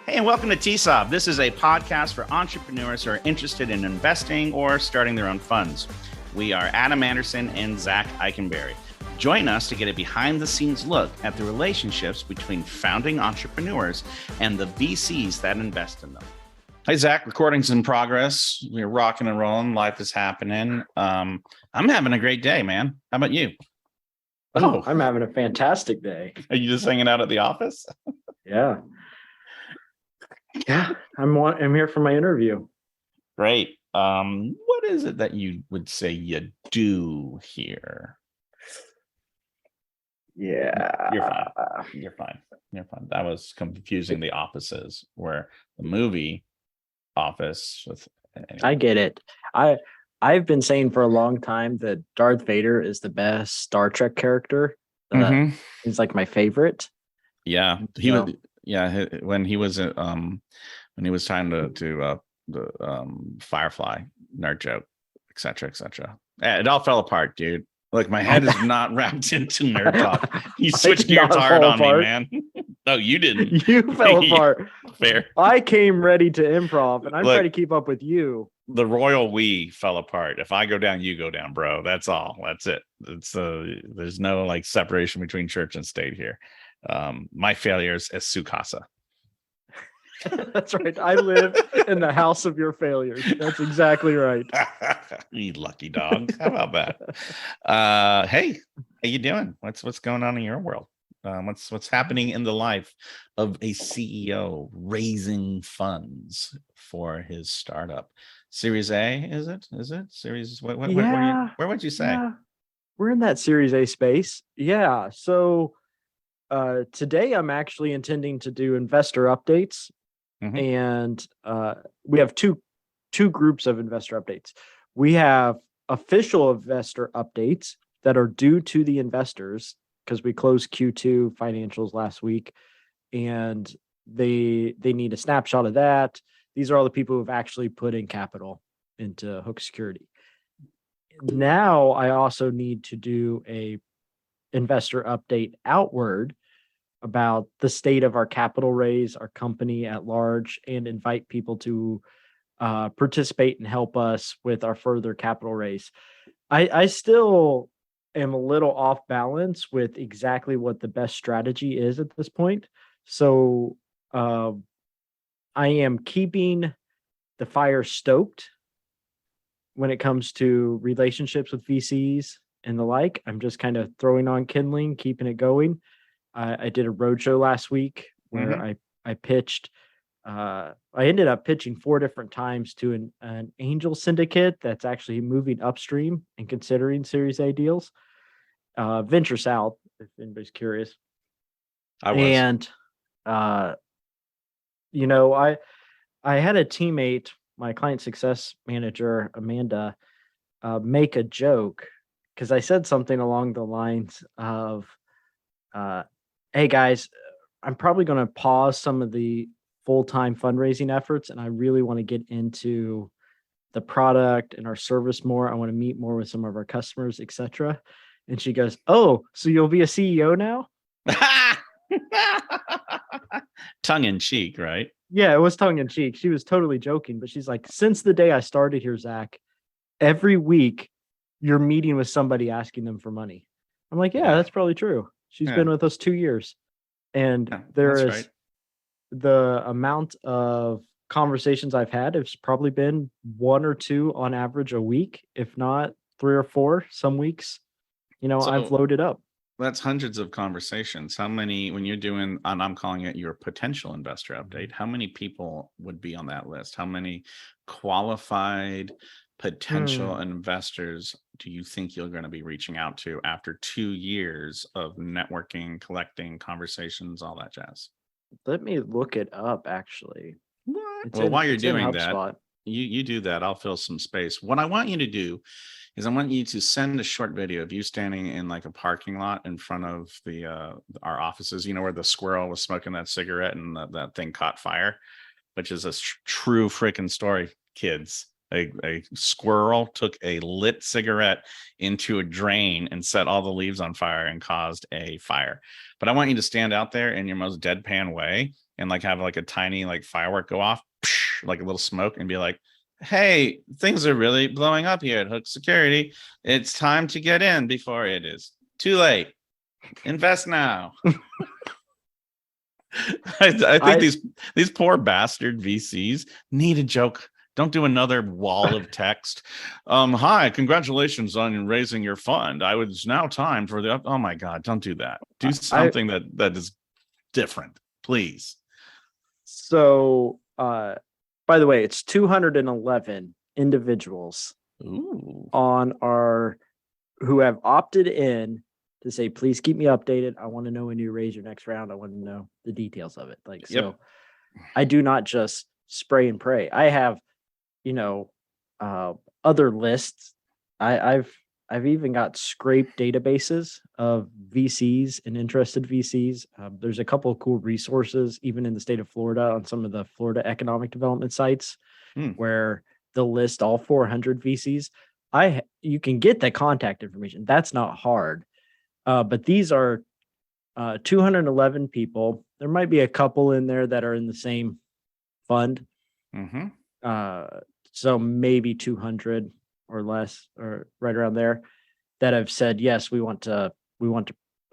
Hey, and welcome to TSOB. This is a podcast for entrepreneurs who are interested in investing or starting their own funds. We are Adam Anderson and Zach Eikenberry. Join us to get a behind-the-scenes look at the relationships between founding entrepreneurs and the VCs that invest in them. Hi, Zach. Recording's in progress. We're rocking and rolling. Life is happening. I'm having a great day, man. How about you? Oh, I'm having a fantastic day. Are you just hanging out at the office? Yeah. Yeah, I'm here for my interview. Great. What is it that you would say you do here? Yeah. You're fine. That was confusing the offices where the movie office with anyway. I get it. I've been saying for a long time that Darth Vader is the best Star Trek character. He's like my favorite. Yeah, he was. Yeah, when he was trying to the Firefly nerd joke, etc. Yeah, it all fell apart, dude. Like my head is not wrapped into nerd talk. You switched gears hard on me, man. No, you didn't. You fell apart. Fair. I came ready to improv, and I'm trying to keep up with you. The royal we fell apart. If I go down, you go down, bro. That's all. That's it. It's there's no like separation between church and state here. My failures is Sukasa. That's right. I live in the house of your failures. That's exactly right. You lucky dog. How about that? Hey, how you doing? What's going on in your world? What's happening in the life of a CEO raising funds for his startup? Series A, is it? Series where would you say? Yeah. We're in that Series A space. Yeah. So today I'm actually intending to do investor updates. And we have two groups of investor updates. We have official investor updates that are due to the investors because we closed Q2 financials last week, and they need a snapshot of that. These are all the people who have actually put in capital into Hook Security. Now I also need to do a investor update outward about the state of our capital raise, our company at large, and invite people to participate and help us with our further capital raise. I still am a little off balance with exactly what the best strategy is at this point. So I am keeping the fire stoked when it comes to relationships with VCs and the like. I'm just kind of throwing on kindling, keeping it going. I did a roadshow last week where I pitched. I ended up pitching 4 different times to an angel syndicate that's actually moving upstream and considering Series A deals. Venture South, if anybody's curious. I was. And I had a teammate, my client success manager, Amanda, make a joke because I said something along the lines of, hey guys, I'm probably going to pause some of the full-time fundraising efforts, and I really want to get into the product and our service more. I want to meet more with some of our customers, etc. And she goes, "Oh, so you'll be a CEO now?" Tongue in cheek, right? Yeah, it was tongue in cheek. She was totally joking, but she's like, "Since the day I started here, Zach, every week you're meeting with somebody asking them for money." I'm like, "Yeah, that's probably true." She's been with us 2 years. And there is the amount of conversations I've had has probably been 1 or 2 on average a week, if not 3 or 4 some weeks. I've loaded up. That's hundreds of conversations. How many, when you're doing, and I'm calling it your potential investor update, how many people would be on that list? How many qualified potential investors do you think you're going to be reaching out to after 2 years of networking, collecting conversations, all that jazz? Let me look it up, actually. Well, while you're doing that, you do that. I'll fill some space. What I want you to do is I want you to send a short video of you standing in like a parking lot in front of our offices, where the squirrel was smoking that cigarette and that thing caught fire, which is a true freaking story, kids. A squirrel took a lit cigarette into a drain and set all the leaves on fire and caused a fire. But I want you to stand out there in your most deadpan way and like have like a tiny like firework go off, like a little smoke, and be like, hey, things are really blowing up here at Hook Security. It's time to get in before it is too late. Invest now. I think these poor bastard VCs need a joke. Don't do another wall of text. Hi, congratulations on raising your fund. It's now time for the. Oh my God! Don't do that. Do something that is different, please. So, by the way, it's 211 individuals who have opted in to say, please keep me updated. I want to know when you raise your next round. I want to know the details of it. So I do not just spray and pray. I have, other lists. I've even got scraped databases of VCs and interested VCs. There's a couple of cool resources, even in the state of Florida, on some of the Florida economic development sites, where they'll list all 400 VCs. You can get the contact information. That's not hard. But these are 211 people. There might be a couple in there that are in the same fund. So maybe 200 or less, or right around there, that have said, yes, we want to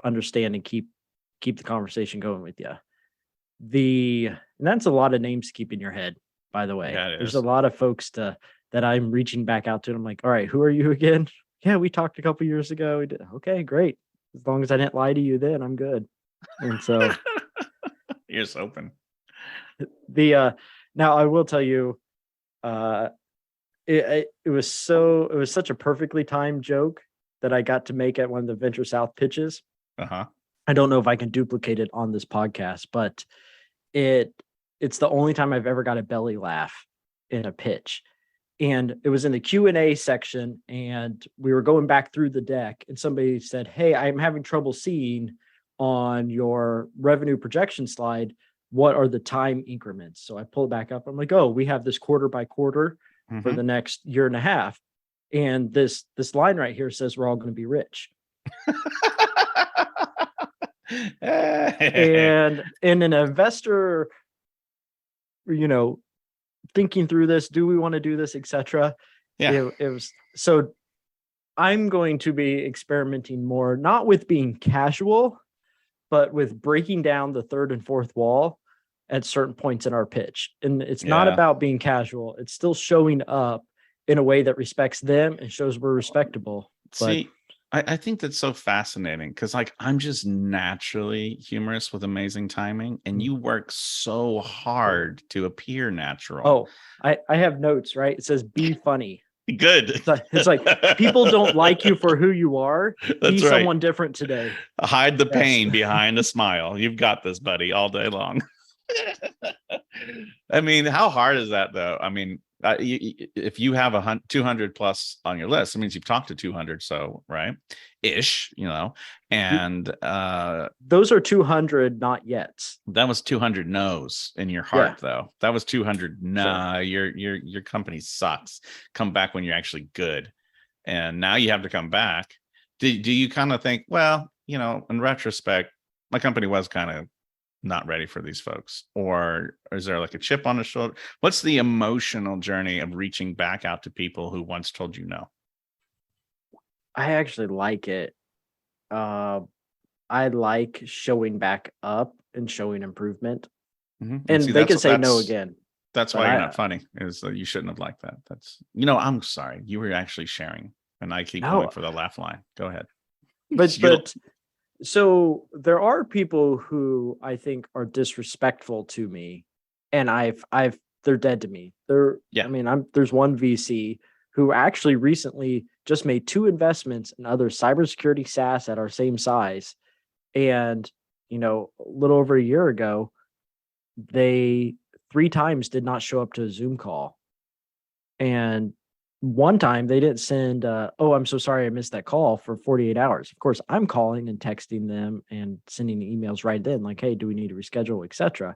understand and keep the conversation going with you. And that's a lot of names to keep in your head, by the way. Yeah, there's a lot of folks that I'm reaching back out to. And I'm like, all right, who are you again? Yeah, we talked a couple years ago. We did. Okay, great. As long as I didn't lie to you then, I'm good. And so ears open. Now I will tell you, it was such a perfectly timed joke that I got to make at one of the Venture South pitches. I don't know if I can duplicate it on this podcast, but it's the only time I've ever got a belly laugh in a pitch. And it was in the Q&A section, and we were going back through the deck, and somebody said, hey, I'm having trouble seeing on your revenue projection slide, what are the time increments? So I pull it back up. I'm like, oh, we have this quarter by quarter for the next year and a half. And this line right here says we're all going to be rich. And an investor, thinking through this, do we want to do this, etc. It was so. I'm going to be experimenting more, not with being casual, but with breaking down the third and fourth wall at certain points in our pitch. And it's not about being casual. It's still showing up in a way that respects them and shows we're respectable. See, I think that's so fascinating, because like I'm just naturally humorous with amazing timing, and you work so hard to appear natural. Oh, I have notes, right? It says be funny. Good. It's like people don't like you for who you are. Be someone different today. Hide the pain behind a smile. You've got this, buddy, all day long. I mean, how hard is that, though? I mean, if you have 200 plus on your list, it means you've talked to 200, so right ish, and those are 200 not yet. That was 200 no's in your heart, though. That was 200 nah, your company sucks, come back when you're actually good. And now you have to come back. Do you kind of think, well, in retrospect, my company was kind of not ready for these folks? Or is there like a chip on the shoulder? What's the emotional journey of reaching back out to people who once told you no? I actually like it. I like showing back up and showing improvement. And they can say no again. That's why you're not funny, is that you shouldn't have liked that. That's, I'm sorry. You were actually sharing, and I keep going for the laugh line. Go ahead. But so there are people who I think are disrespectful to me, and they're dead to me. I mean, there's one VC who actually recently just made 2 investments in other cybersecurity SaaS at our same size. And, a little over a year ago, they 3 times did not show up to a Zoom call. And one time they didn't send, oh, I'm so sorry I missed that call for 48 hours. Of course, I'm calling and texting them and sending emails right then, like, hey, do we need to reschedule, etc.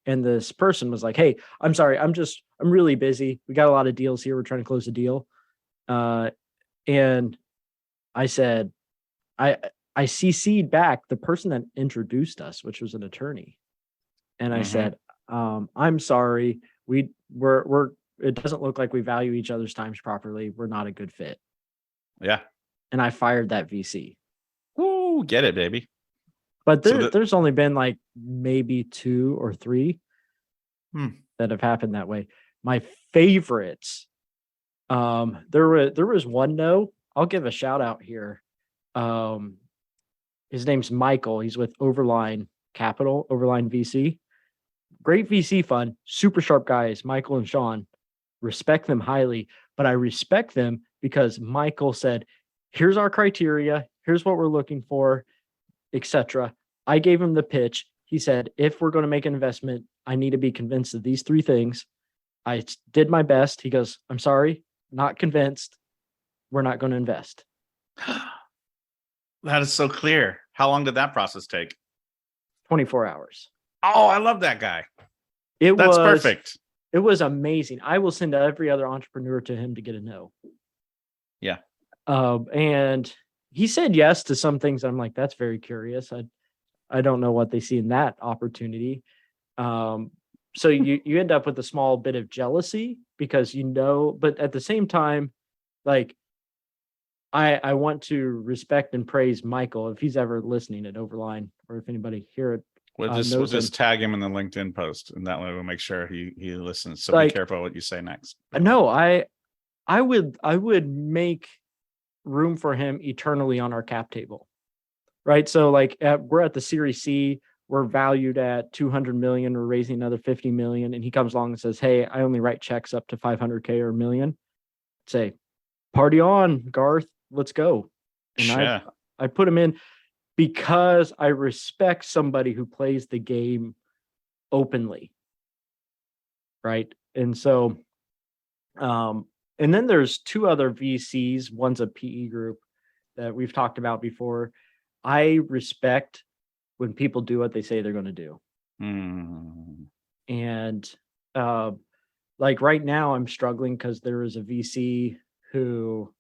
And this person was like, hey, I'm sorry, I'm really busy. We got a lot of deals here. We're trying to close a deal. And I said, I CC'd back the person that introduced us, which was an attorney. And I said, I'm sorry. We're it doesn't look like we value each other's times properly. We're not a good fit. Yeah. And I fired that VC. Ooh, get it, baby. But there's only been like maybe 2 or 3 that have happened that way. My favorites, there was one no. I'll give a shout out here. His name's Michael. He's with Overline Capital, Overline VC. Great VC fund, super sharp guys, Michael and Sean. Respect them highly, but I respect them because Michael said, here's our criteria, here's what we're looking for, etc. I gave him the pitch. He said, if we're going to make an investment, I need to be convinced of these 3 things. I did my best. He goes, I'm sorry, not convinced. We're not going to invest. That is so clear. How long did that process take? 24 hours. Oh, I love that guy. That's perfect. It was amazing. I will send every other entrepreneur to him to get a no. Yeah. And he said yes to some things. I'm like, that's very curious. I don't know what they see in that opportunity. So you end up with a small bit of jealousy because but at the same time, like I want to respect and praise Michael if he's ever listening at Overline, or if anybody here We'll just tag him in the LinkedIn post, and that way we'll make sure he listens. So be careful what you say next. No, I would make room for him eternally on our cap table, right? So like we're at the Series C, we're valued at 200 million, we're raising another 50 million, and he comes along and says, hey, I only write checks up to 500K or a million. Say, party on, Garth, let's go. And I put him in because I respect somebody who plays the game openly, right? And so and then there's 2 other VCs. One's a PE group that we've talked about before. I respect when people do what they say they're going to do. And like right now I'm struggling because there is a VC who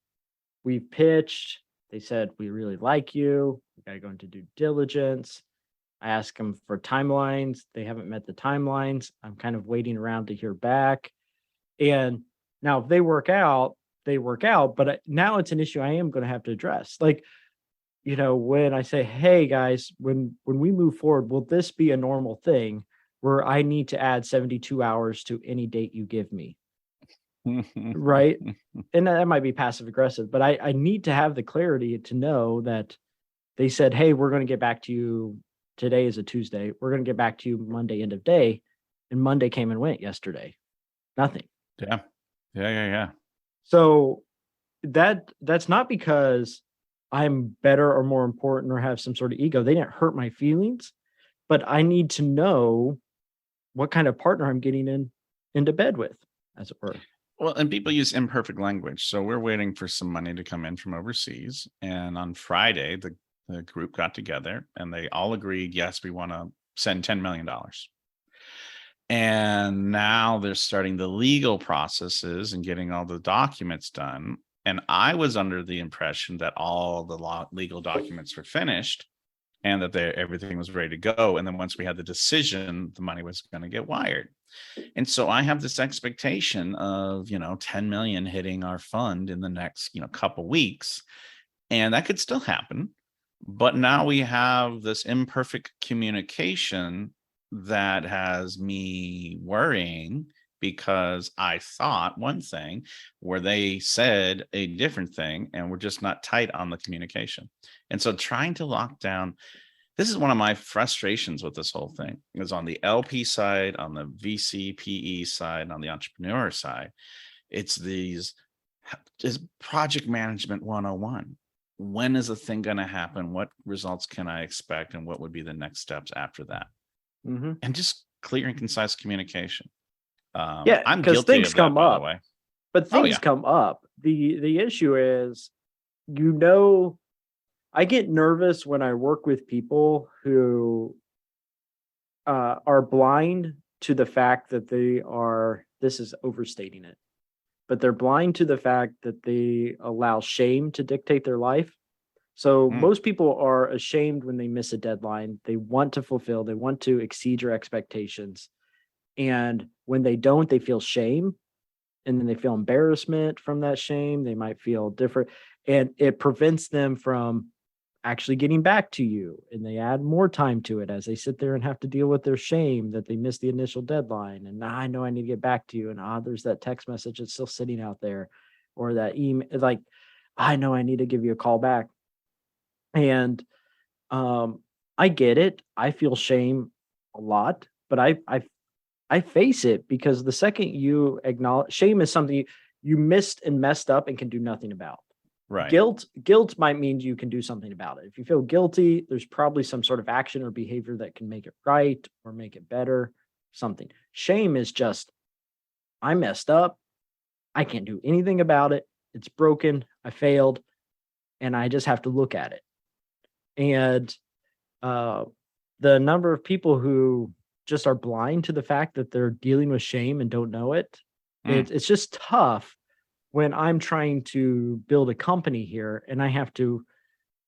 we pitched. They said, we really like you. We got to go into due diligence. I asked them for timelines. They haven't met the timelines. I'm kind of waiting around to hear back. And now if they work out, they work out. But now it's an issue I am going to have to address. Like, when I say, hey guys, when we move forward, will this be a normal thing where I need to add 72 hours to any date you give me? Right. And that might be passive aggressive, but I need to have the clarity to know that they said, hey, we're going to get back to you. Today is a Tuesday. We're going to get back to you Monday, end of day. And Monday came and went yesterday. Nothing. Yeah. So that's not because I'm better or more important or have some sort of ego. They didn't hurt my feelings, but I need to know what kind of partner I'm getting into bed with, as it were. Well, and people use imperfect language. So we're waiting for some money to come in from overseas. And on Friday, the group got together and they all agreed, yes, we want to send $10 million. And now they're starting the legal processes and getting all the documents done. And I was under the impression that all the legal documents were finished and that everything was ready to go. And then once we had the decision, the money was going to get wired. And so I have this expectation of, 10 million hitting our fund in the next, couple weeks. And that could still happen. But now we have this imperfect communication that has me worrying because I thought one thing where they said a different thing and we're just not tight on the communication. And so trying to lock down, this is one of my frustrations with this whole thing, is on the LP side, on the VC, PE side, on the entrepreneur side. It's project management 101. When is a thing going to happen? What results can I expect? And what would be the next steps after that? And just clear and concise communication. I'm guilty things of that, come by up. the way. But things come up. The issue is, I get nervous when I work with people who are blind to the fact that this is overstating it, but they're blind to the fact that they allow shame to dictate their life. So most people are ashamed when they miss a deadline. They want to fulfill, they want to exceed your expectations. And when they don't, they feel shame. And then they feel embarrassment from that shame. They might feel different. And it prevents them from actually getting back to you. And they add more time to it as they sit there and have to deal with their shame that they missed the initial deadline. And I know I need to get back to you. And there's that text message that's still sitting out there, or that email. Like, I know I need to give you a call back. And I get it. I feel shame a lot, but I face it, because the second you acknowledge shame is something you missed and messed up and can do nothing about. Right. Guilt might mean you can do something about it. If you feel guilty, there's probably some sort of action or behavior that can make it right or make it better, something. Shame is just, I messed up. I can't do anything about it. It's broken. I failed. And I just have to look at it. And the number of people who just are blind to the fact that they're dealing with shame and don't know it, it's just tough when I'm trying to build a company here and I have to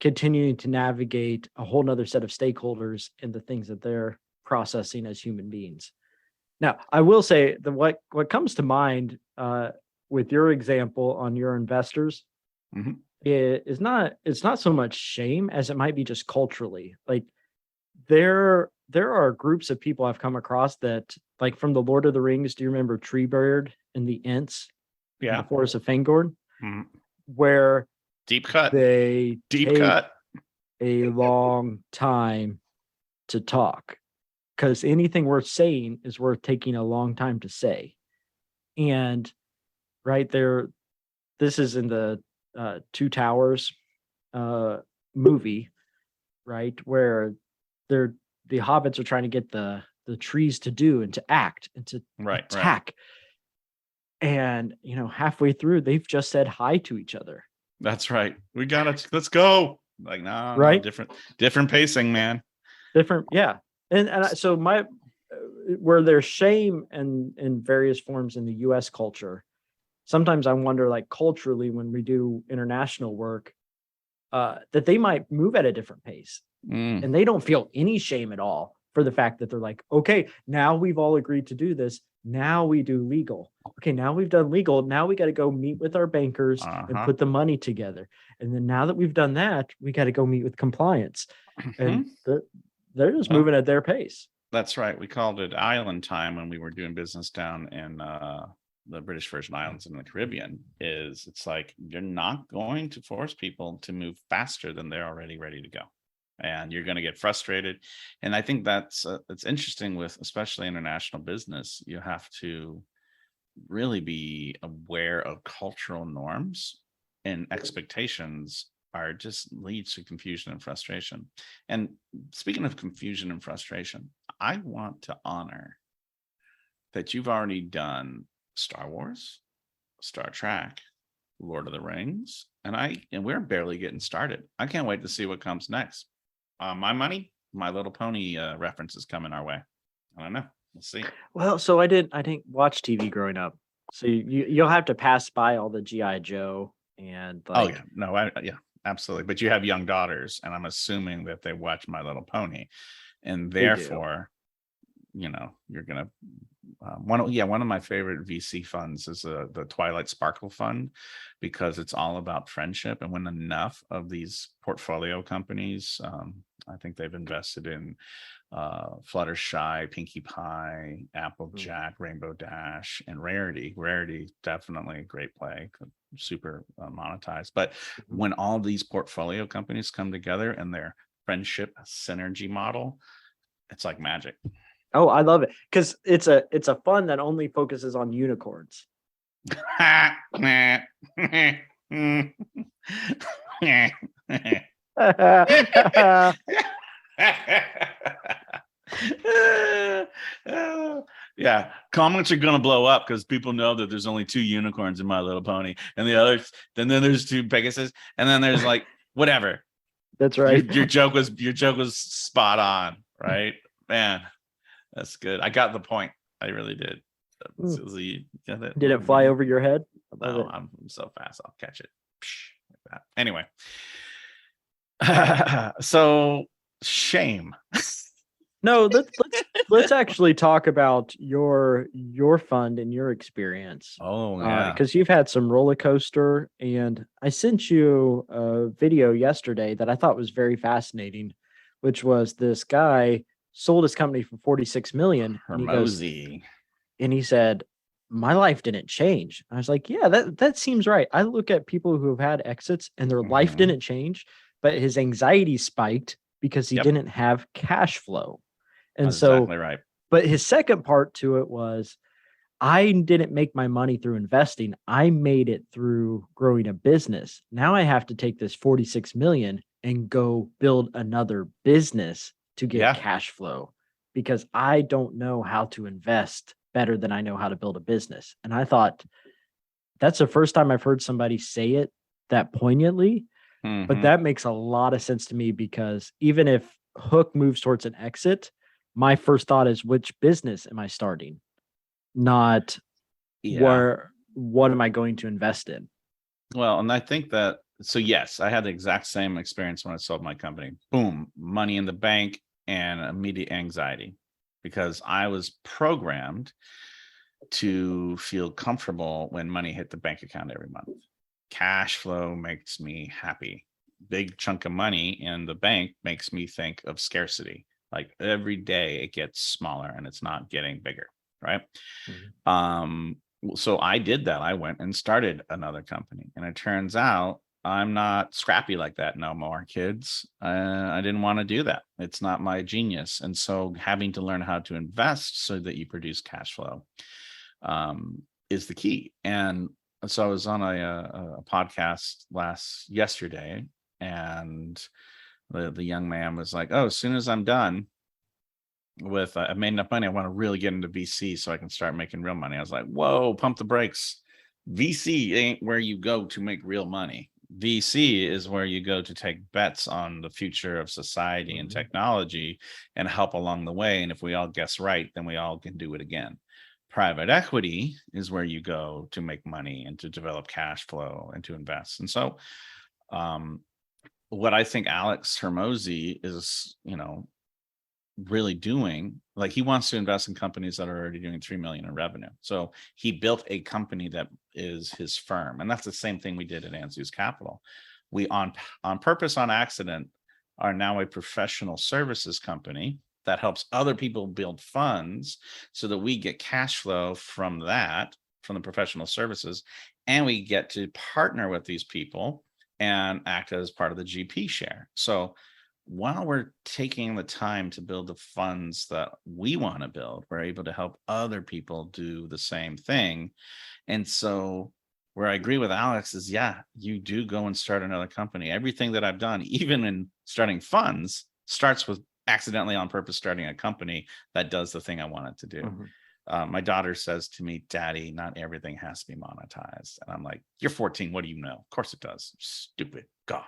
continue to navigate a whole nother set of stakeholders and the things that they're processing as human beings. Now, I will say that what comes to mind with your example on your investors is it's not so much shame as it might be just culturally. Like, there are groups of people I've come across that, like, from the Lord of the Rings. Do you remember Treebeard and the Ents? Yeah. The Forest of Fangorn, where deep cut. They take a long time to talk, because anything worth saying is worth taking a long time to say. And right there, this is in the Two Towers movie, right, where the hobbits are trying to get the trees to do and to act and to attack. Right. And, halfway through, they've just said hi to each other. That's right. We got it. Let's go. Like, no, right? No, different pacing, man. Different. Yeah. And so where there's shame in various forms in the US culture, sometimes I wonder, like, culturally, when we do international work, that they might move at a different pace and they don't feel any shame at all for the fact that they're like, okay, now we've all agreed to do this. Now we do legal. Okay, now we've done legal. Now we got to go meet with our bankers and put the money together. And then now that we've done that, we got to go meet with compliance. And they're just moving at their pace. That's right. We called it island time when we were doing business down in the British Virgin Islands in the Caribbean. It's like, you're not going to force people to move faster than they're already ready to go. And you're going to get frustrated. And I think that's it's interesting with especially international business. You have to really be aware of cultural norms, and expectations are just leads to confusion and frustration. And speaking of confusion and frustration, I want to honor that you've already done Star Wars, Star Trek, Lord of the Rings, and we're barely getting started. I can't wait to see what comes next. My money, My Little Pony reference is coming our way. I don't know. We'll see. Well, so I didn't watch TV growing up. So you'll have to pass by all the G.I. Joe and yeah, absolutely. But you have young daughters, and I'm assuming that they watch My Little Pony, and therefore, you're gonna. One of my favorite VC funds is the Twilight Sparkle Fund, because it's all about friendship. And when enough of these portfolio companies, I think they've invested in Fluttershy, Pinkie Pie, Applejack, Rainbow Dash, and Rarity. Rarity, definitely a great play, super monetized. But when all these portfolio companies come together and their friendship synergy model, it's like magic. Oh, I love it, because it's a fund that only focuses on unicorns. Yeah, comments are gonna blow up because people know that there's only 2 unicorns in My Little Pony, and the others. Then there's 2 Pegasus, and then there's like whatever. That's right. Your joke was spot on, right, man? That's good. I got the point. I really did. Did it fly over your head? No, I'm so fast. I'll catch it. Like that. Anyway, So shame. No, let's actually talk about your fund and your experience. Oh yeah. Because you've had some roller coaster, and I sent you a video yesterday that I thought was very fascinating, which was this guy sold his company for 46 million, Hermosi. and he said, "My life didn't change." I was like, "Yeah, that seems right." I look at people who have had exits and their life Mhm. didn't change, but his anxiety spiked because he Yep, didn't have cash flow. And that's so, exactly right. but his second part to it was, I didn't make my money through investing. I made it through growing a business. Now I have to take this 46 million and go build another business to get Yeah. cash flow because I don't know how to invest better than I know how to build a business. And I thought that's the first time I've heard somebody say it that poignantly, but Hmm. that makes a lot of sense to me because even if Hook moves towards an exit, my first thought is which business am I starting? Not Yeah. what am I going to invest in? Well, and I think that, so yes, I had the exact same experience when I sold my company. Boom, money in the bank and immediate anxiety because I was programmed to feel comfortable when money hit the bank account every month. Cash flow makes me happy. Big chunk of money in the bank makes me think of scarcity. Like every day it gets smaller and it's not getting bigger, right? Mhm. Um, so I did that. I went and started another company, and it turns out I'm not scrappy like that no more, kids. I didn't want to do that. It's not my genius. And so having to learn how to invest so that you produce cash flow is the key. And so I was on a podcast yesterday, and the young man was like, "Oh, as soon as I'm done with I've made enough money, I want to really get into VC so I can start making real money." I was like, "Whoa, pump the brakes. VC ain't where you go to make real money. VC is where you go to take bets on the future of society and Mhm. technology and help along the way. And if we all guess right, then we all can do it again. Private equity is where you go to make money and to develop cash flow and to invest." And so, um, what I think Alex Hermosi is, really doing, like, he wants to invest in companies that are already doing 3 million in revenue. So he built a company that is his firm, and that's the same thing we did at Anzus Capital. We on purpose, on accident, are now a professional services company that helps other people build funds so that we get cash flow from that, from the professional services, and we get to partner with these people and act as part of the GP share. So while we're taking the time to build the funds that we want to build, we're able to help other people do the same thing. And so, where I agree with Alex is, yeah, you do go and start another company. Everything that I've done, even in starting funds, starts with accidentally on purpose starting a company that does the thing I want it to do. Mhm. My daughter says to me, "Daddy, not everything has to be monetized." And I'm like, "You're 14. What do you know? Of course it does. Stupid. God."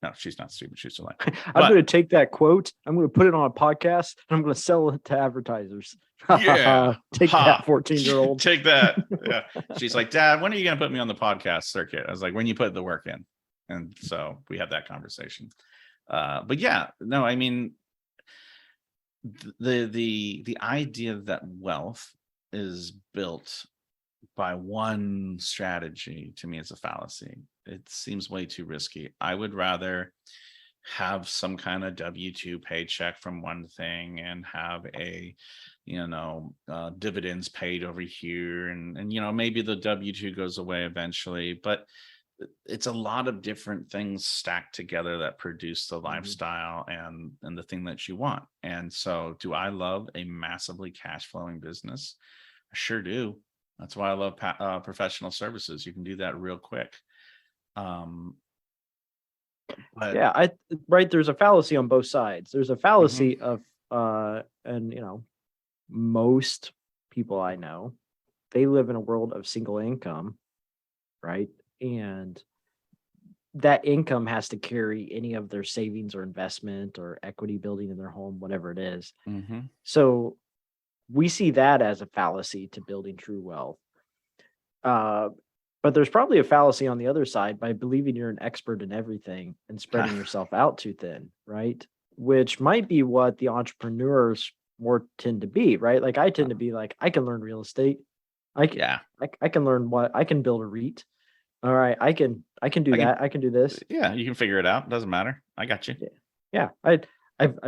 No, she's not stupid. She's delightful. I'm But going to take that quote. I'm going to put it on a podcast and I'm going to sell it to advertisers. yeah, Take that, ha, 14-year-old. take that. Yeah. She's like, "Dad, when are you going to put me on the podcast circuit?" I was like, "When you put the work in." And so we had that conversation. But yeah, no, I mean, the idea that wealth is built by one strategy, to me, is a fallacy. It seems way too risky. I would rather have some kind of W-2 paycheck from one thing and have a, dividends paid over here, and maybe the W-2 goes away eventually, but it's a lot of different things stacked together that produce the Mhm. lifestyle and the thing that you want. And so, do I love a massively cash flowing business? I sure do. That's why I love professional services. You can do that real quick. Um, but Yeah, right. There's a fallacy on both sides. There's a mhm, fallacy of, and most people I know, they live in a world of single income, right? And that income has to carry any of their savings or investment or equity building in their home, whatever it is. mhm, So we see that as a fallacy to building true wealth. Uh, But there's probably a fallacy on the other side by believing you're an expert in everything and spreading yourself out too thin, right? Which might be what the entrepreneurs more tend to be, right? Like I tend to be like, I can learn real estate. I can, Yeah. I can learn what I can build a REIT. All right, I can do that. I can do this. Yeah, you can figure it out. Doesn't matter. I got you. Yeah. I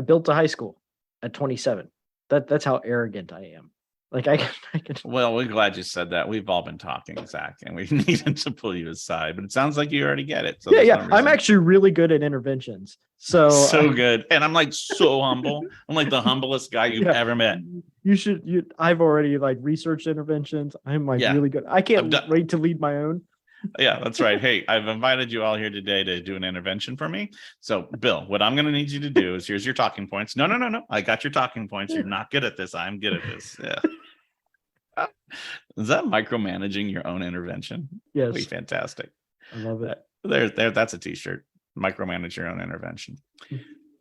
built a high school at 27. That's how arrogant I am. Like I can. Well, we're glad you said that. We've all been talking, Zach, and we needed to pull you aside, but it sounds like you already get it. So Yeah. I'm actually really good at interventions. So good. And I'm like so humble. I'm like the humblest guy you've ever met. I've already like researched interventions. I'm like really good. I can't wait to lead my own. Yeah, that's right. Hey, I've invited you all here today to do an intervention for me. So, Bill, what I'm going to need you to do is here's your talking points. No. I got your talking points. You're not good at this. I'm good at this. Yeah. Is that micromanaging your own intervention? Yes. That'd be fantastic. I love it. There. That's a t-shirt. Micromanage your own intervention.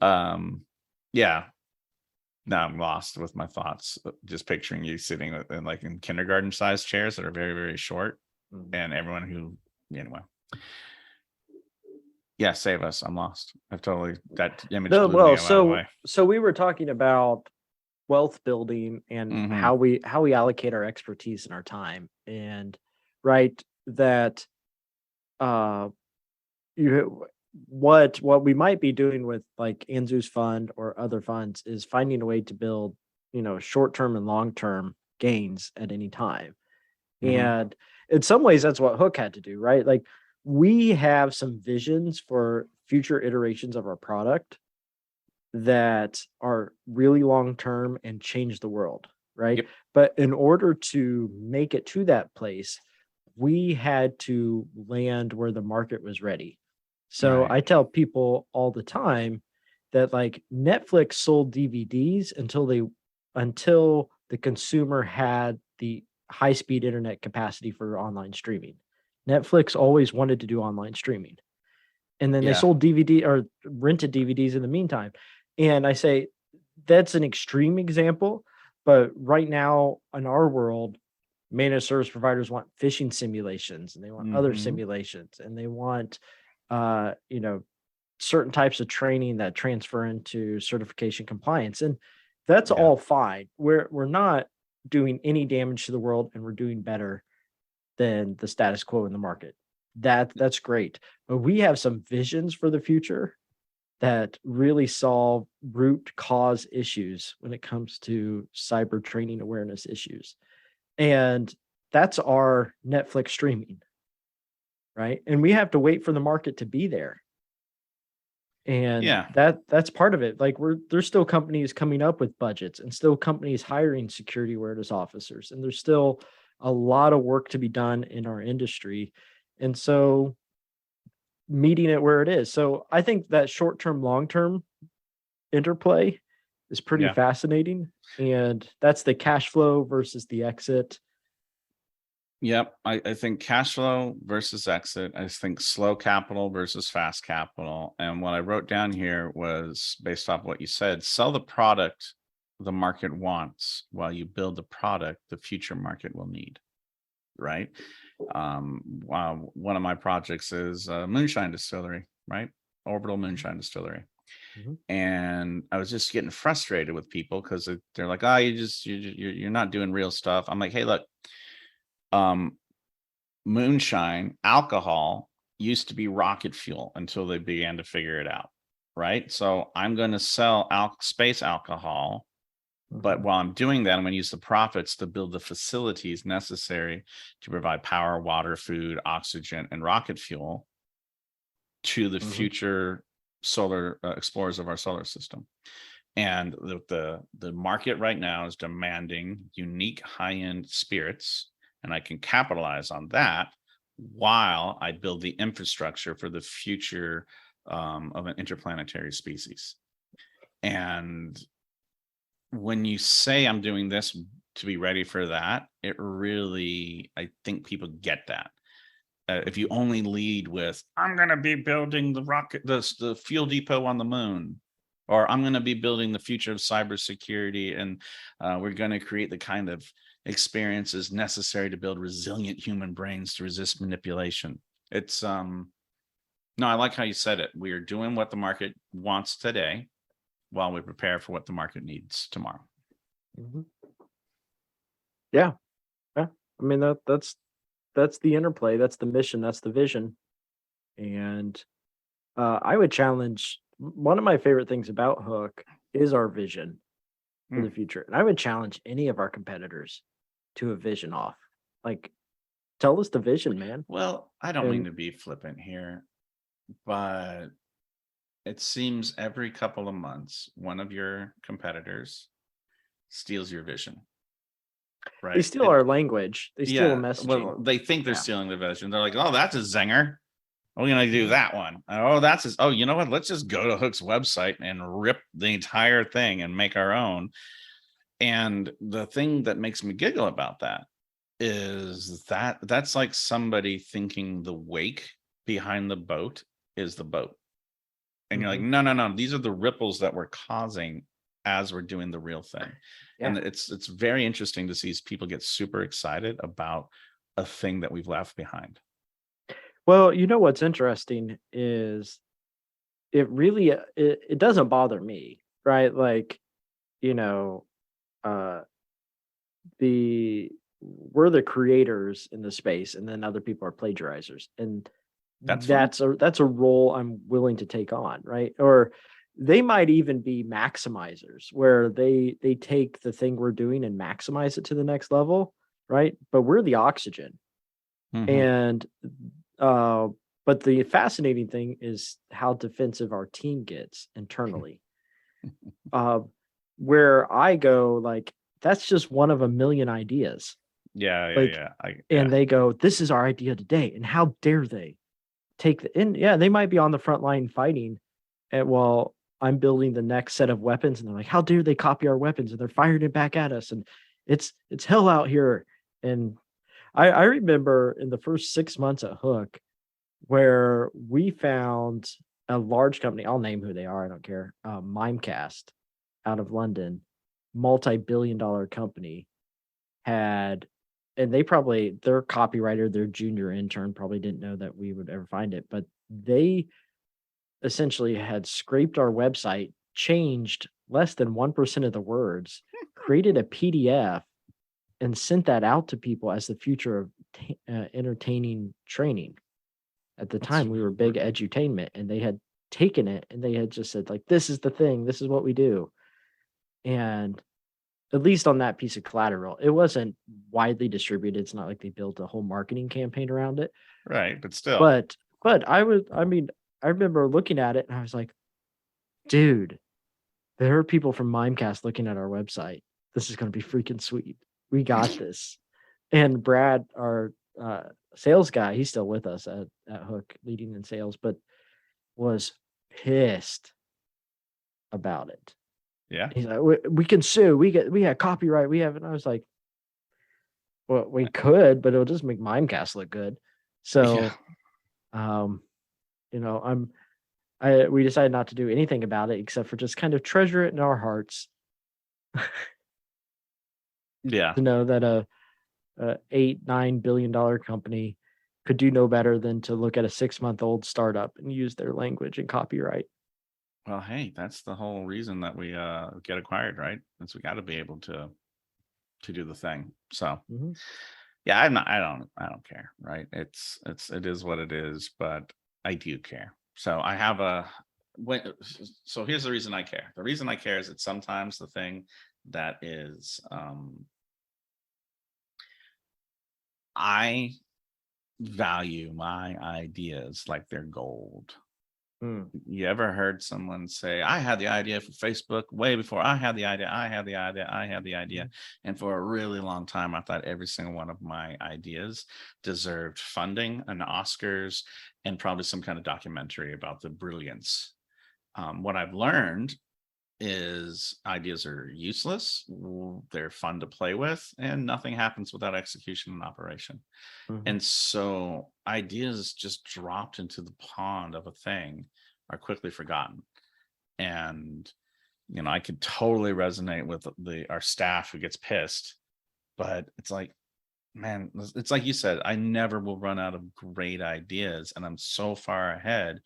Yeah. Now I'm lost with my thoughts. Just picturing you sitting in kindergarten sized chairs that are very, very short. And everyone who, anyway. Yeah, save us. I'm lost. I've totally that image. So we were talking about wealth building and how we allocate our expertise and our time, and right that what we might be doing with like Anzu's fund or other funds is finding a way to build short-term and long-term gains at any time. And in some ways that's what Hook had to do, right? Like we have some visions for future iterations of our product that are really long-term and change the world, right? Yep. But in order to make it to that place, we had to land where the market was ready. So I tell people all the time that like Netflix sold DVDs until the consumer had the high-speed internet capacity for online streaming. Netflix always wanted to do online streaming. And then they sold DVD or rented DVDs in the meantime. And I say that's an extreme example, but right now in our world, managed service providers want phishing simulations and they want other simulations and they want certain types of training that transfer into certification compliance. And that's all fine. We're not doing any damage to the world and we're doing better than the status quo in the market. That's great. But we have some visions for the future that really solve root cause issues when it comes to cyber training awareness issues. And that's our Netflix streaming, right? And we have to wait for the market to be there. And that's part of it. Like there's still companies coming up with budgets and still companies hiring security awareness officers. And there's still a lot of work to be done in our industry. And so meeting it where it is. So I think that short-term, long-term interplay is pretty fascinating. And that's the cash flow versus the exit. Yep. I think cash flow versus exit. I think slow capital versus fast capital. And what I wrote down here was based off what you said, sell the product the market wants while you build the product the future market will need. Right. One of my projects is a moonshine distillery, right? Orbital moonshine distillery. And I was just getting frustrated with people because they're like, oh, you're not doing real stuff. I'm like, hey, look, moonshine alcohol used to be rocket fuel until they began to figure it out. Right. So I'm going to sell space alcohol. But while I'm doing that, I'm going to use the profits to build the facilities necessary to provide power, water, food, oxygen, and rocket fuel to the future solar explorers of our solar system. And the market right now is demanding unique high-end spirits, and I can capitalize on that while I build the infrastructure for the future of an interplanetary species. And when you say I'm doing this to be ready for that, it really, I think people get that. If you only lead with, I'm going to be building the rocket, the fuel depot on the moon. or I'm going to be building the future of cybersecurity, and we're going to create the kind of experiences necessary to build resilient human brains to resist manipulation. It's no, I like how you said it. We are doing what the market wants today while we prepare for what the market needs tomorrow. Mm-hmm. Yeah. I mean, that's the interplay. That's the mission. That's the vision. And I would challenge, one of my favorite things about Hook is our vision for the future. And I would challenge any of our competitors to a vision off. Like, tell us the vision, man. Well, I don't mean to be flippant here, but it seems every couple of months, one of your competitors steals your vision. Right. They steal our language. They steal the messaging. Well, they think they're stealing the vision. They're like, oh, that's a zinger. We're going to do that one. Oh, that's his. Oh, you know what? Let's just go to Hook's website and rip the entire thing and make our own. And the thing that makes me giggle about that is that that's like somebody thinking the wake behind the boat is the boat. And you're like, no, these are the ripples that we're causing as we're doing the real thing. Yeah. And it's very interesting to see people get super excited about a thing that we've left behind. Well, you know what's interesting is it really it doesn't bother me, right? Like, you know, we're the creators in the space, and then other people are plagiarizers, and that's a role I'm willing to take on, right? Or they might even be maximizers, where they take the thing we're doing and maximize it to the next level, right? But we're the oxygen. And but the fascinating thing is how defensive our team gets internally. Where I go, like, that's just one of a million ideas. Yeah. And they go, this is our idea today. And how dare they take they might be on the front line fighting while I'm building the next set of weapons. And they're like, how dare they copy our weapons? And they're firing it back at us. And it's hell out here. And I remember in the first 6 months at Hook, where we found a large company, I'll name who they are, I don't care, Mimecast out of London, multi-billion-dollar company, and their copywriter, their junior intern probably didn't know that we would ever find it, but they essentially had scraped our website, changed less than 1% of the words, created a PDF, and sent that out to people as the future of entertaining training. At the time, we were big edutainment, and they had taken it and they had just said, like, this is the thing, this is what we do. And at least on that piece of collateral, it wasn't widely distributed. It's not like they built a whole marketing campaign around it. Right. But still. But I remember looking at it and I was like, dude, there are people from Mimecast looking at our website. This is going to be freaking sweet. We got this. And Brad, our sales guy, he's still with us at Hook, leading in sales, but was pissed about it. Yeah. He's like, we can sue. We have copyright. We have, and I was like, well, we could, but it'll just make Mimecast look good. So, we decided not to do anything about it except for just kind of treasure it in our hearts. Yeah. To know that a $8-9 billion company could do no better than to look at a 6-month-old startup and use their language and copyright. Well, hey, that's the whole reason that we get acquired, right? Since we got to be able to do the thing. So, yeah, I don't care, right? It is what it is, but I do care. So I have so here's the reason I care. The reason I care is that sometimes the thing that is, I value my ideas like they're gold. You ever heard someone say, I had the idea for Facebook way before I had the idea. And for a really long time, I thought every single one of my ideas deserved funding and Oscars and probably some kind of documentary about the brilliance. What I've learned is ideas are useless, they're fun to play with, and nothing happens without execution and operation. And so ideas just dropped into the pond of a thing are quickly forgotten. And, I could totally resonate with our staff who gets pissed, but it's like, man, it's like you said, I never will run out of great ideas, and I'm so far ahead.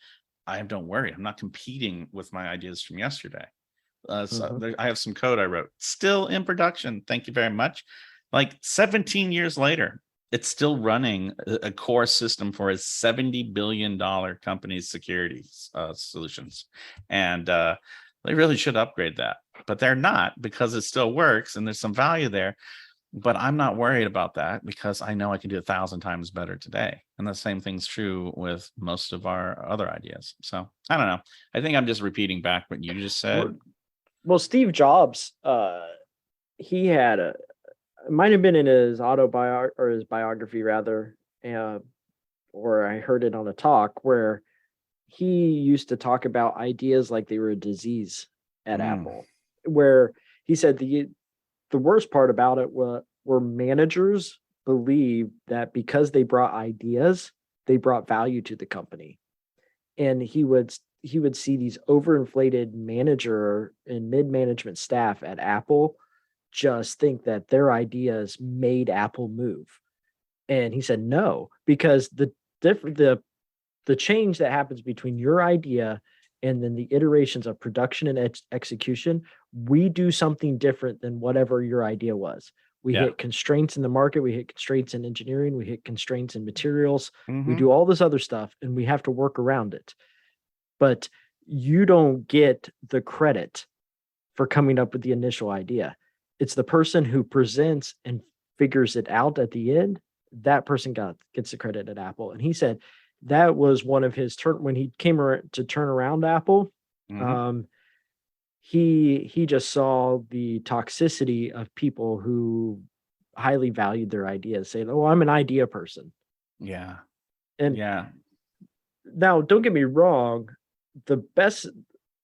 I don't worry. I'm not competing with my ideas from yesterday. I have some code I wrote still in production. Thank you very much. Like 17 years later, it's still running a core system for a $70 billion company's securities solutions. And they really should upgrade that, but they're not, because it still works and there's some value there. But I'm not worried about that because I know I can do 1,000 times better today. And the same thing's true with most of our other ideas. So I don't know. I think I'm just repeating back what you just said. Well, Steve Jobs, he had it might have been in his or his biography rather, or I heard it on a talk where he used to talk about ideas like they were a disease at Apple, where he said the worst part about it were managers believed that because they brought ideas, they brought value to the company. And he would see these overinflated manager and mid-management staff at Apple just think that their ideas made Apple move. And he said no, because the change that happens between your idea and then the iterations of production and execution, we do something different than whatever your idea was. We hit constraints in the market, we hit constraints in engineering, we hit constraints in materials, we do all this other stuff, and we have to work around it. But you don't get the credit for coming up with the initial idea. It's the person who presents and figures it out at the end. That person gets the credit at Apple. And he said that was one of his when he came to turn around Apple. He just saw the toxicity of people who highly valued their ideas, saying, "Oh, I'm an idea person." Yeah. And yeah. Now, don't get me wrong. The best.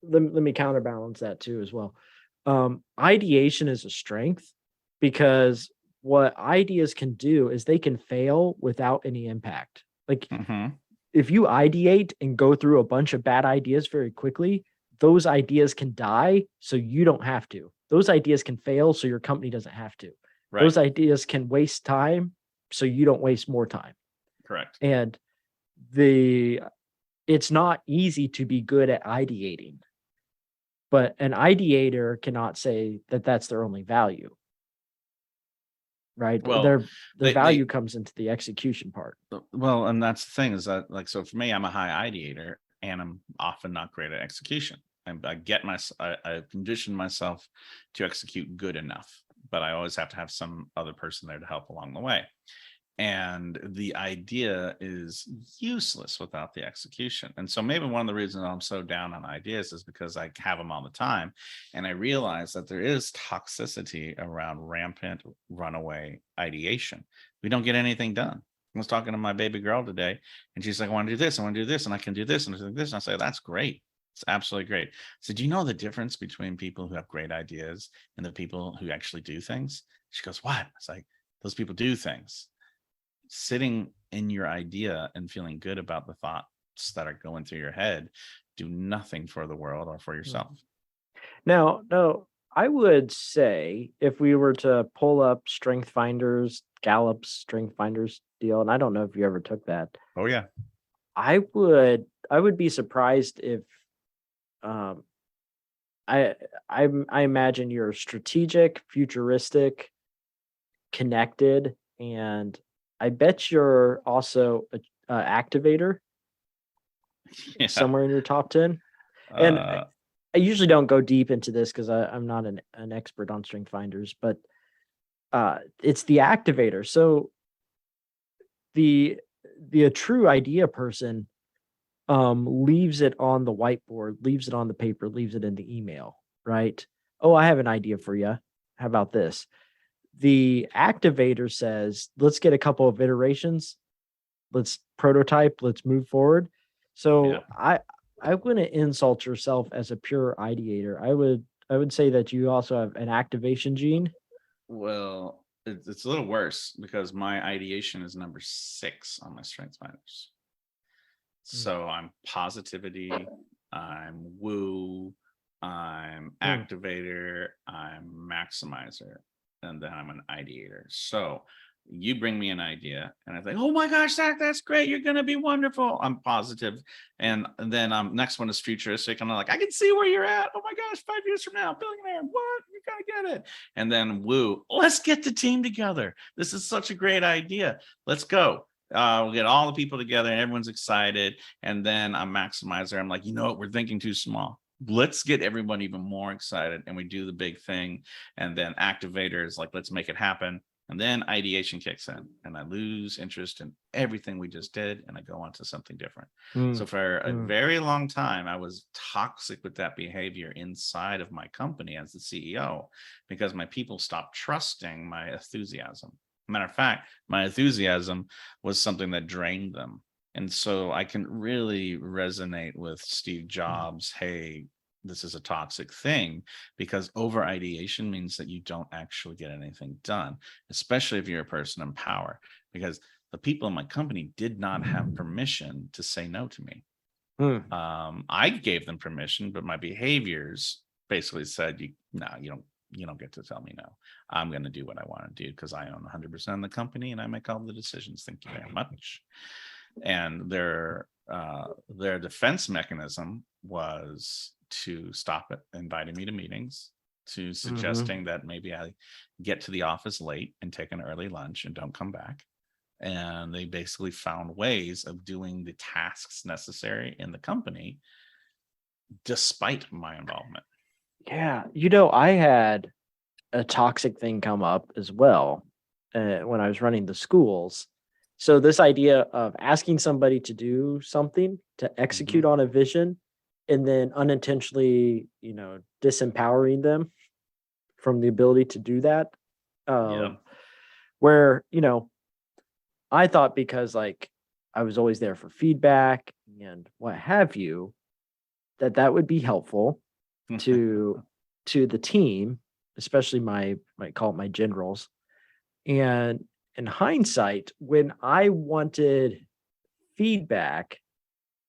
Let me counterbalance that too as well. Ideation is a strength, because what ideas can do is they can fail without any impact. Like if you ideate and go through a bunch of bad ideas very quickly, those ideas can die so you don't have to. Those ideas can fail so your company doesn't have to. Right. Those ideas can waste time so you don't waste more time. Correct. And it's not easy to be good at ideating. But an ideator cannot say that that's their only value, right? Well, their value comes into the execution part. Well, and that's the thing is that, like, so for me, I'm a high ideator and I'm often not great at execution. I condition myself to execute good enough, but I always have to have some other person there to help along the way. And the idea is useless without the execution. And so maybe one of the reasons I'm so down on ideas is because I have them all the time. And I realize that there is toxicity around rampant runaway ideation. We don't get anything done. I was talking to my baby girl today, and she's like, I want to do this, I want to do this, and I can do this, and I do this. And I say, that's great. It's absolutely great. So do you know the difference between people who have great ideas and the people who actually do things? She goes, what? It's like, those people do things. Sitting in your idea and feeling good about the thoughts that are going through your head do nothing for the world or for yourself. Now, no, I would say if we were to pull up Strength Finders, Gallup's Strength Finders deal, and I don't know if you ever took that. Oh yeah. I would be surprised if I imagine you're strategic, futuristic, connected, and I bet you're also a activator somewhere in your top 10. And I usually don't go deep into this because I'm not an expert on Strength Finders, but it's the activator. So the true idea person leaves it on the whiteboard, leaves it on the paper, leaves it in the email, right? Oh, I have an idea for you. How about this? The activator says, let's get a couple of iterations. Let's prototype. Let's move forward. So I wouldn't insult yourself as a pure ideator. I would say that you also have an activation gene. Well, it's a little worse because my ideation is number 6 on my Strengths Finders. So I'm positivity, I'm woo, I'm activator, I'm maximizer, and then I'm an ideator. So you bring me an idea and I think, oh my gosh, that's great. You're gonna be wonderful. I'm positive. And then next one is futuristic. I'm like, I can see where you're at. Oh my gosh, 5 years from now, billionaire. What? You gotta get it. And then woo, let's get the team together. This is such a great idea. Let's go. We'll get all the people together and everyone's excited. And then I'm maximizer. I'm like, you know what? We're thinking too small. Let's get everyone even more excited. And we do the big thing. And then activators, like, let's make it happen. And then ideation kicks in and I lose interest in everything we just did. And I go on to something different. So for a very long time, I was toxic with that behavior inside of my company as the CEO, because my people stopped trusting my enthusiasm. Matter of fact, my enthusiasm was something that drained them. And so I can really resonate with Steve Jobs. Hey, this is a toxic thing, because over ideation means that you don't actually get anything done, especially if you're a person in power, because the people in my company did not have permission to say no to me. I gave them permission, but my behaviors basically said, you don't get to tell me no. I'm going to do what I want to do because I own 100% of the company and I make all the decisions. Thank you very much. And their defense mechanism was to stop inviting me to meetings, to suggesting that maybe I get to the office late and take an early lunch and don't come back. And they basically found ways of doing the tasks necessary in the company despite my involvement. Yeah. I had a toxic thing come up as well when I was running the schools. So this idea of asking somebody to do something, to execute on a vision, and then unintentionally, disempowering them from the ability to do that. Where, I thought, because like I was always there for feedback and what have you, that would be helpful to the team, especially might call it my generals. And in hindsight, when I wanted feedback,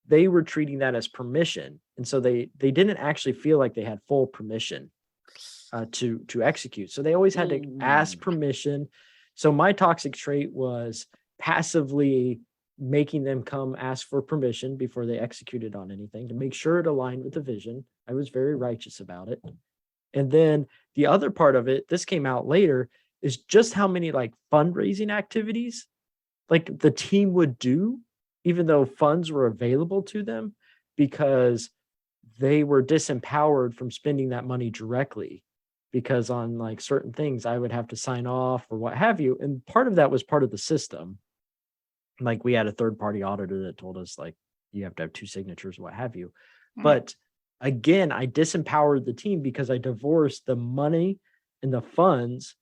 they were treating that as permission. And so they didn't actually feel like they had full permission to execute. So they always had to ask permission. So my toxic trait was passively making them come ask for permission before they executed on anything to make sure it aligned with the vision. I was very righteous about it. And then the other part of it, this came out later, is just how many like fundraising activities like the team would do, even though funds were available to them, because they were disempowered from spending that money directly. Because on like certain things, I would have to sign off or what have you. And part of that was part of the system. Like we had a third party auditor that told us like, you have to have 2 signatures, what have you. But again, I disempowered the team because I divorced the money and the funds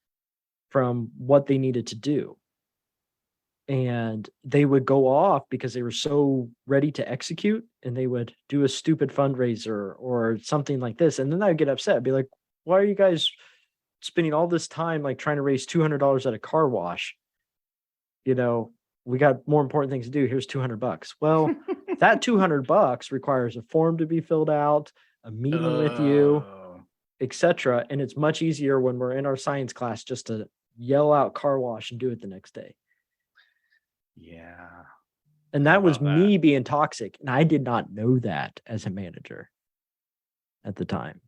from what they needed to do. And they would go off because they were so ready to execute, and they would do a stupid fundraiser or something like this. And then I would get upset. I'd be like, why are you guys spending all this time like trying to raise $200 at a car wash? We got more important things to do. Here's $200. Well, that $200 requires a form to be filled out, a meeting with you, etc. And it's much easier when we're in our science class just to yell out car wash and do it the next day. Yeah. And that was me being toxic. And I did not know that as a manager at the time.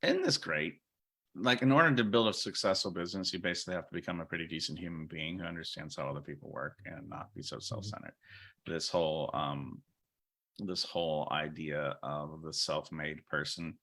Isn't this great? Like, in order to build a successful business, you basically have to become a pretty decent human being who understands how other people work and not be so self-centered. This whole idea of the self-made person.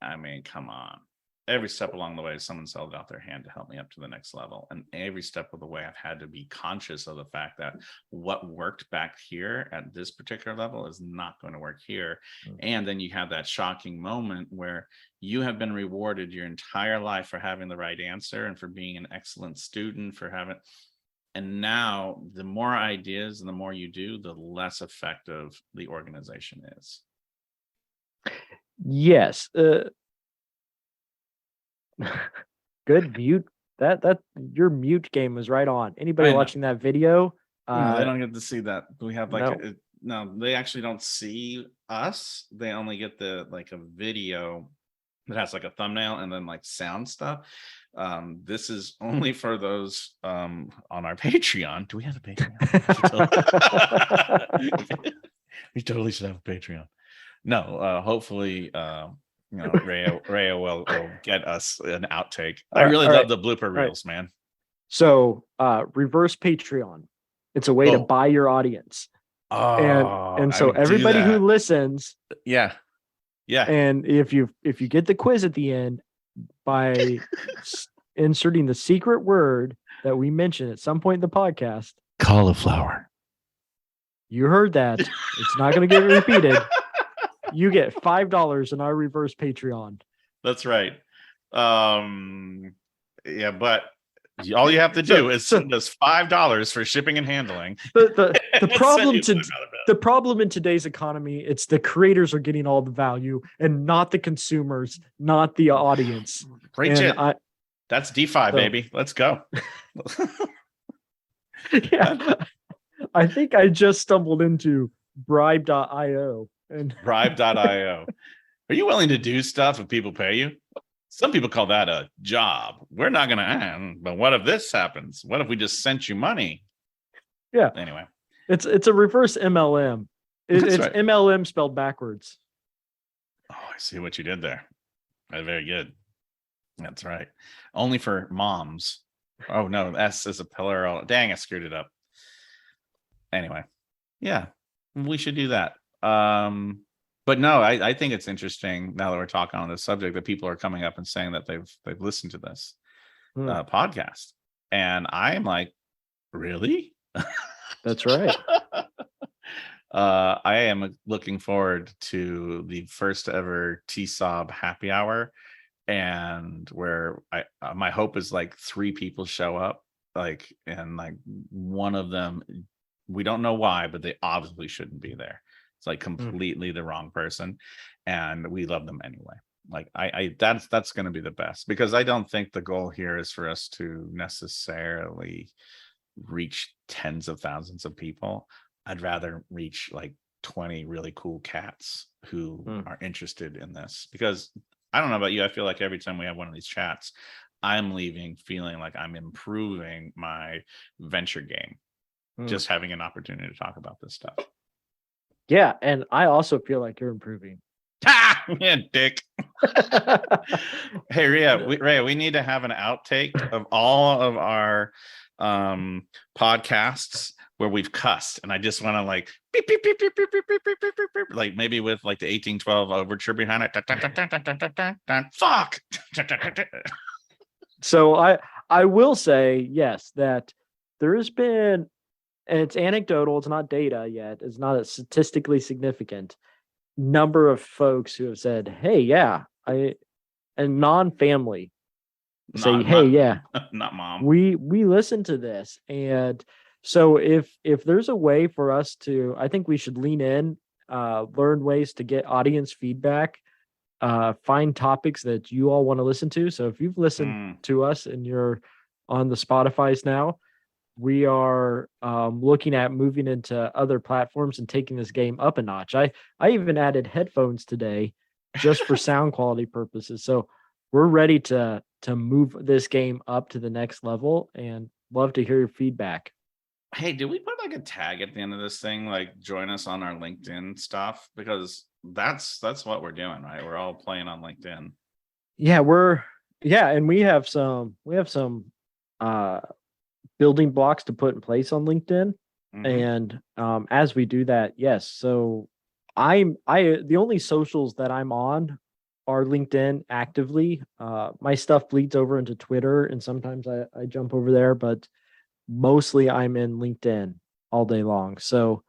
I mean, come on. Every step along the way, someone's held out their hand to help me up to the next level. And every step of the way, I've had to be conscious of the fact that what worked back here at this particular level is not going to work here. And then you have that shocking moment where you have been rewarded your entire life for having the right answer and for being an excellent student, and now the more ideas and the more you do, the less effective the organization is. Yes. Good mute. That your mute game was right on. Anybody watching that video? No, they don't get to see that. We have like no, they actually don't see us. They only get the like a video that has like a thumbnail and then like sound stuff. This is only for those on our Patreon. Do we have a Patreon? We totally should have a Patreon. No, hopefully Rhea will get us an outtake. I really love the blooper reels, man. So reverse Patreon. It's a way to buy your audience. And so everybody who listens, yeah. And if you get the quiz at the end by inserting the secret word that we mentioned at some point in the podcast, cauliflower. You heard that. It's not going to get repeated. You get $5 in our reverse Patreon. That's right. Yeah, but all you have to do is send us $5 for shipping and handling. The problem in today's economy, it's the creators are getting all the value and not the consumers, not the audience. Great shit. That's DeFi, baby. Let's go. Yeah. I think I just stumbled into bribe.io. Bribe.io. Are you willing to do stuff if people pay you? Some people call that a job. We're not going to end, but what if this happens? What if we just sent you money? Yeah. Anyway. It's a reverse MLM. It's right. MLM spelled backwards. Oh, I see what you did there. That's very good. That's right. Only for moms. Oh, no. S is a pillar. Dang, I screwed it up. Anyway. Yeah. We should do that. But no, I think it's interesting now that we're talking on this subject that people are coming up and saying that they've listened to this podcast. And I'm like, really? That's right. I am looking forward to the first ever TSOB happy hour, and where my hope is like 3 people show up, and one of them, we don't know why, but they obviously shouldn't be there. It's like completely the wrong person, and we love them anyway. Like that's going to be the best, because I don't think the goal here is for us to necessarily reach tens of thousands of people. I'd rather reach like 20 really cool cats who are interested in this, because I don't know about you, I feel like every time we have one of these chats, I'm leaving feeling like I'm improving my venture game, just having an opportunity to talk about this stuff. Yeah, and I also feel like you're improving. Yeah, dick. Hey, Rhea, we need to have an outtake of all of our podcasts where we've cussed, and I just want to like beep, beep, beep, beep, beep, beep, beep, beep, beep, beep, like maybe with like the 1812 overture behind it. Fuck. So I will say, yes, that there has been, and it's anecdotal, it's not data yet, it's not a statistically significant number of folks who have said, hey, yeah, and non-family say, hey, yeah, not mom, we listen to this. And so if there's a way for us to, I think we should lean in, learn ways to get audience feedback, find topics that you all want to listen to. So if you've listened to us and you're on the Spotify's now, we are looking at moving into other platforms and taking this game up a notch. I even added headphones today just for sound quality purposes. So we're ready to move this game up to the next level, and love to hear your feedback. Hey, did we put like a tag at the end of this thing, like join us on our LinkedIn stuff? Because that's what we're doing, right? We're all playing on LinkedIn. Yeah, and we have some building blocks to put in place on LinkedIn. And as we do that, yes. So the only socials that I'm on are LinkedIn actively. My stuff bleeds over into Twitter, and sometimes I jump over there, but mostly I'm in LinkedIn all day long. So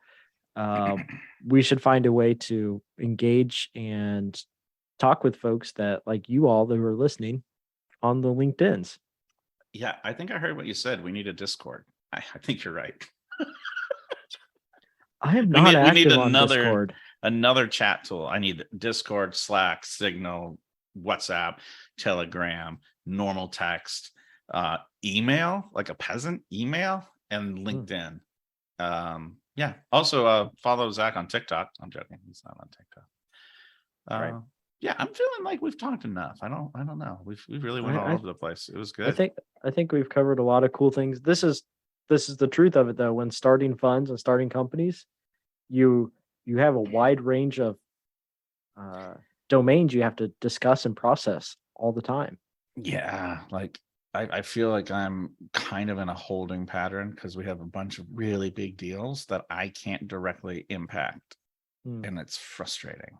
we should find a way to engage and talk with folks that like you all that are listening on the LinkedIns. Yeah, I think I heard what you said. We need a Discord. I think you're right. I am not active on Discord. Another chat tool. I need Discord, Slack, Signal, WhatsApp, Telegram, normal text, email, like a peasant email, and LinkedIn. Yeah. Also, follow Zach on TikTok. I'm joking. He's not on TikTok. Right. Yeah, I'm feeling like we've talked enough. I don't know. We really went all over the place. It was good. I think we've covered a lot of cool things. This is the truth of it though. When starting funds and starting companies, you have a wide range of domains you have to discuss and process all the time. Yeah, like I feel like I'm kind of in a holding pattern because we have a bunch of really big deals that I can't directly impact, and it's frustrating.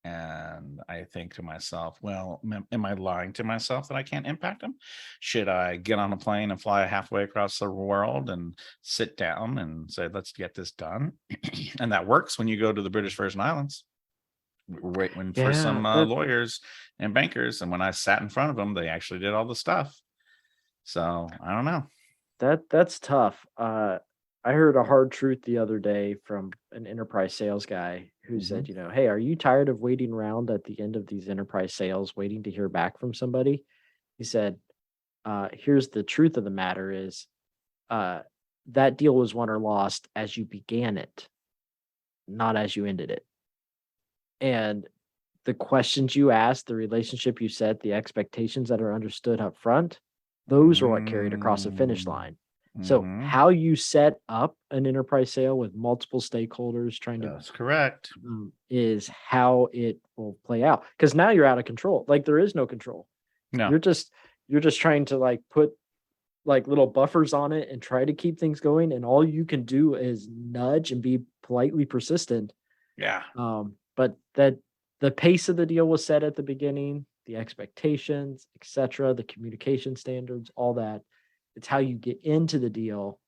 And I think to myself, well, am I lying to myself that I can't impact them? Should I get on a plane and fly halfway across the world and sit down and say, let's get this done? And that works when you go to the British Virgin Islands. Waiting for some lawyers and bankers, and when I sat in front of them, they actually did all the stuff. So I don't know. That's tough. I heard a hard truth the other day from an enterprise sales guy who said, hey, are you tired of waiting around at the end of these enterprise sales, waiting to hear back from somebody? He said, here's the truth of the matter is that deal was won or lost as you began it, not as you ended it. And the questions you asked, the relationship you set, the expectations that are understood up front, those are what carried across the finish line. So how you set up an enterprise sale with multiple stakeholders trying to That's correct is how it will play out. Because now you're out of control. Like there is no control. No. You're just trying to like put like little buffers on it and try to keep things going. And all you can do is nudge and be politely persistent. Yeah. But that the pace of the deal was set at the beginning, the expectations, etc., the communication standards, all that. It's how you get into the deal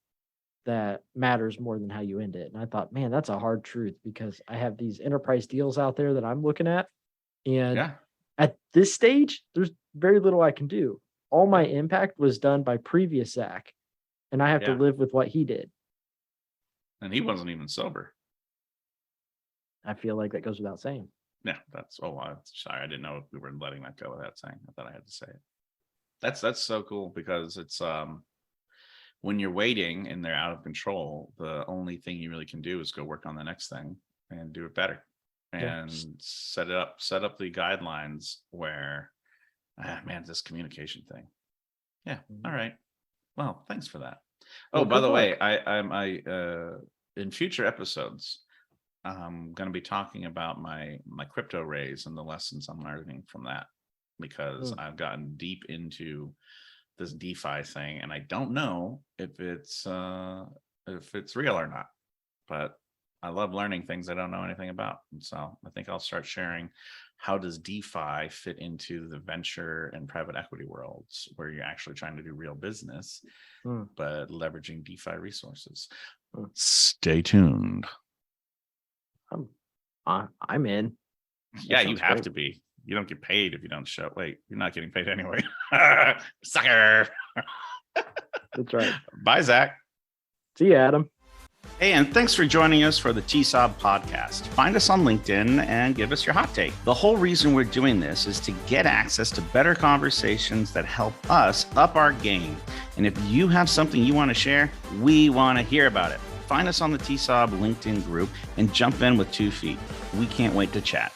that matters more than how you end it. And I thought, man, that's a hard truth because I have these enterprise deals out there that I'm looking at. And at this stage, there's very little I can do. All my impact was done by previous Zach, and I have to live with what he did. And he wasn't even sober. I feel like that goes without saying. Yeah, I'm sorry. I didn't know if we were letting that go without saying. I thought I had to say it. That's so cool because it's when you're waiting and they're out of control, the only thing you really can do is go work on the next thing and do it better and set up the guidelines where this communication thing. Yeah. All right. Well, thanks for that. Oh, by the way, I in future episodes, I'm going to be talking about my crypto raise and the lessons I'm learning from that because I've gotten deep into this DeFi thing and I don't know if it's real or not, but I love learning things I don't know anything about. And so I think I'll start sharing how does DeFi fit into the venture and private equity worlds where you're actually trying to do real business, but leveraging DeFi resources. Stay tuned. I'm in. Yeah, you have to be. You don't get paid if you don't show. Wait, you're not getting paid anyway. Sucker. That's right. Bye, Zach. See you, Adam. Hey, and thanks for joining us for the TSOB podcast. Find us on LinkedIn and give us your hot take. The whole reason we're doing this is to get access to better conversations that help us up our game. And if you have something you want to share, we want to hear about it. Find us on the TSOB LinkedIn group and jump in with 2 feet. We can't wait to chat.